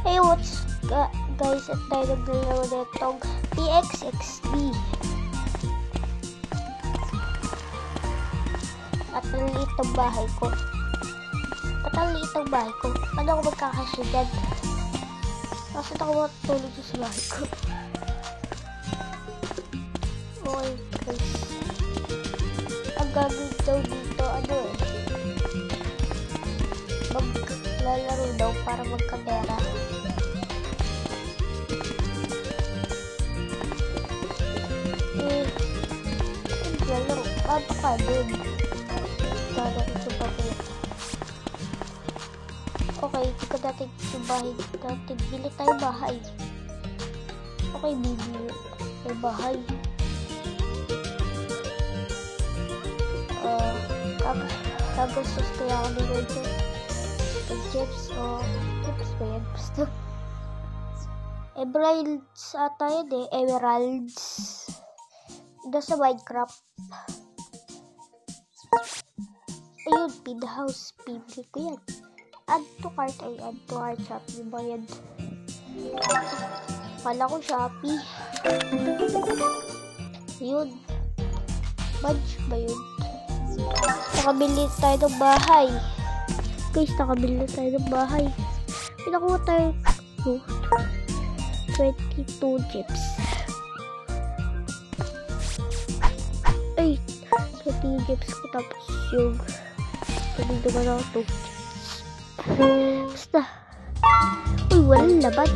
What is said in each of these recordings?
Hey, what's guys, at tayo naglalaro netong PXXD. At naliit ang bahay ko. Paano ako magkakasya dyan? Kasi ako matulog sa bahay ko. Okay guys. Ang gagawin daw dito, maglalaro daw para magkapera. Maglalaro. Paano ka dun? Okay, tika natin yung bahay natin. Bili tayo bahay. Okay, bibili tayo bahay. Kagastos kaya ako dito dyan. Chips o chips ba yan? Basta Emeralds ata yan eh. Emeralds. Ito sa Minecraft. Ayun, pin house. Bibili ko yan. Add to cart ay add to cart. Shopee ba yan? Kala ko Shopee. Yun. Badge ba yun? Nakabili tayo ng bahay. Guys, nakabili tayo ng bahay. Pinakuha tayo 22 chips. Ay, 20 chips ko tapos yung dito ka na ito. Basta. Uy, walang labad.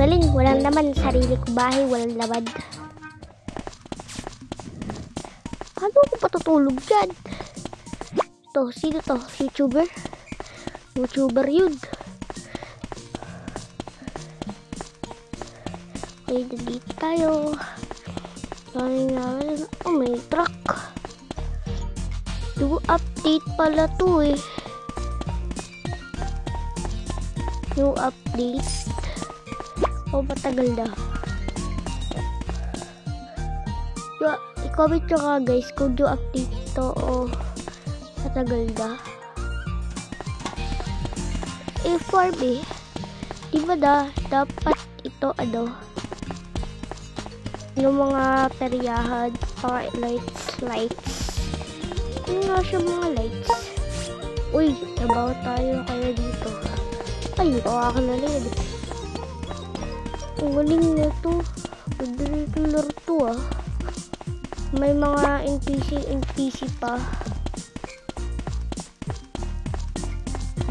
Galing, walang naman sarili ko bahay, walang labad. Ano ako patutulog dyan? Ito, sino to? YouTuber? YouTuber yun. Okay, dito tayo. Oh, may truck. Do update pala to eh. New update. Oh, matagal na. I-comment nyo ka guys kung new update to o matagal na. For me, diba dapat ito yung mga peryahan, mga lights. Ano nga siya mga lights? Uy, nabaw tayo kaya dito. Ay, makakalala yun. Ang galing na ito. Pwede rin laro to ah. May mga NPC pa.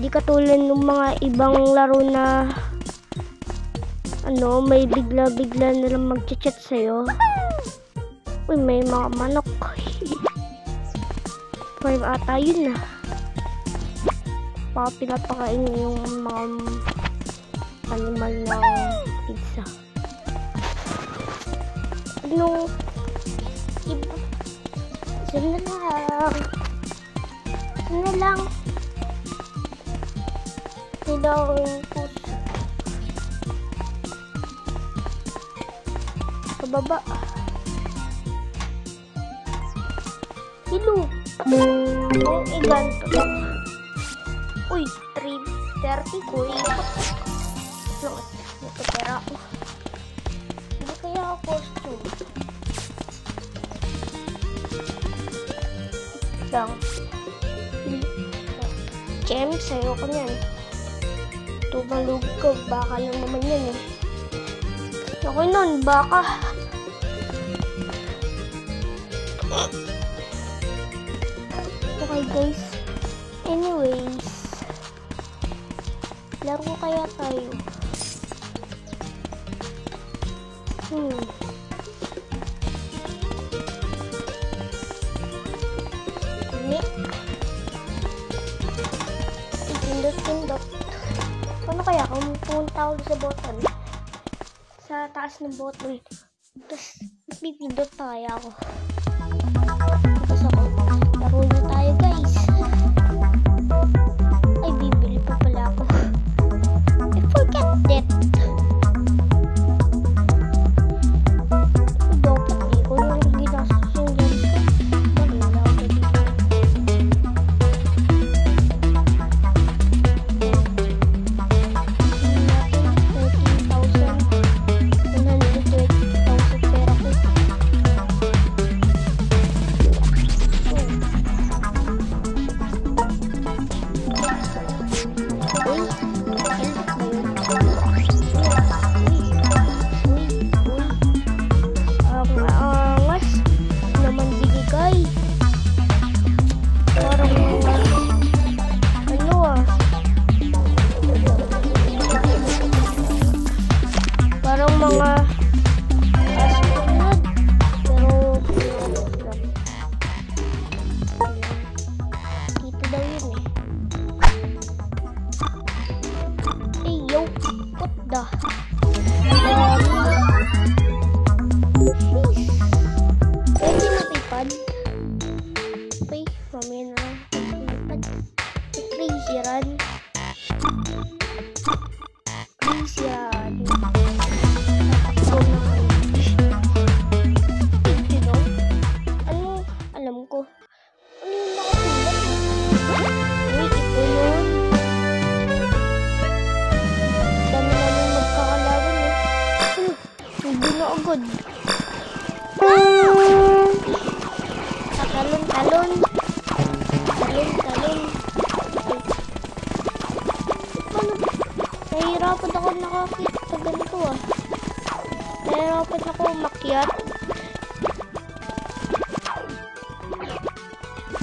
Di katulad ng mga ibang laro na may bigla-bigla na lang mag-chat sa'yo. Uy, may mga manok. Farm ata yun na. Baka pinapakain yung mga animal ng pizza. Sana lang. Kailangan ko sa baba. Hello. Kung iganto lang. Uy, 330 ko. Ito pera ako. Hindi kaya ako costume. Lang. Gems, sa'yo ko yan. Tumalog ko. Baka lang naman yan eh. Okay nun, baka. Okay guys. Anyways. Laro kaya tayo. Pindot. Paano kaya kung pumunta ako sa button? Sa taas ng button. Tapos, pipindot pa kaya ako. Tapos ako, laro na tayo guys. Ay, bibili pa pala ako. I forget that. Dapat eh, kung yung ginastos yung ganyan. Dali na ako dito. Nahihirapan ako nakakita sa ganito ah. Nahihirapan ako umakyat.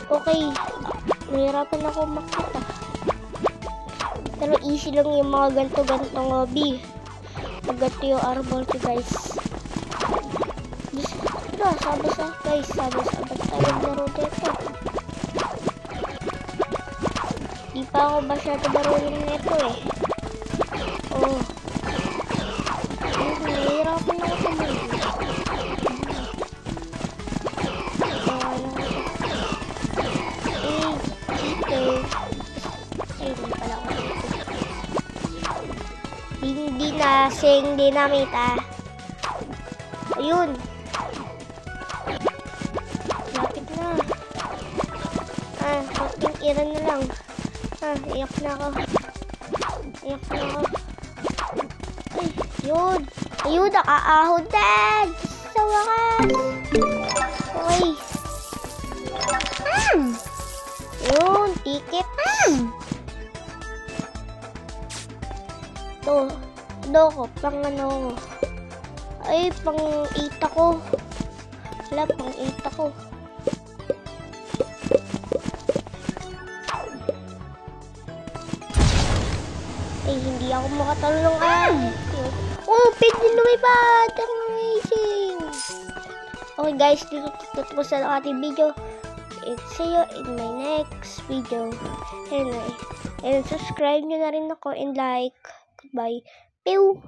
Okay. Nahihirapan ako umakyat ah. Pero easy lang yung mga ganto-gantong hobby. Pagganto yung arbor ko guys. Tara, sabas ah guys. Sabas tayo laro dito. Di pa ako masyado marunong nito eh. Oh. Nahihirapan ako sa mga. Hindi na sing dinamita. Ayun. Lapit na. Konting iran na lang. Iyak na ako. Ay, yun. Ayun, nakaahon din. Sa wakas. Okay. Yun, ticket. Ano ko, pang ano ko. Ay, pang 8 ako. Wala, pang 8 ako. Ay, hindi ako makatalong Oh, pwede lumipad. Amazing. Okay guys, dito tapos ang ating video. See you in my next video. And subscribe nyo na rin ako and like. Goodbye. Pew!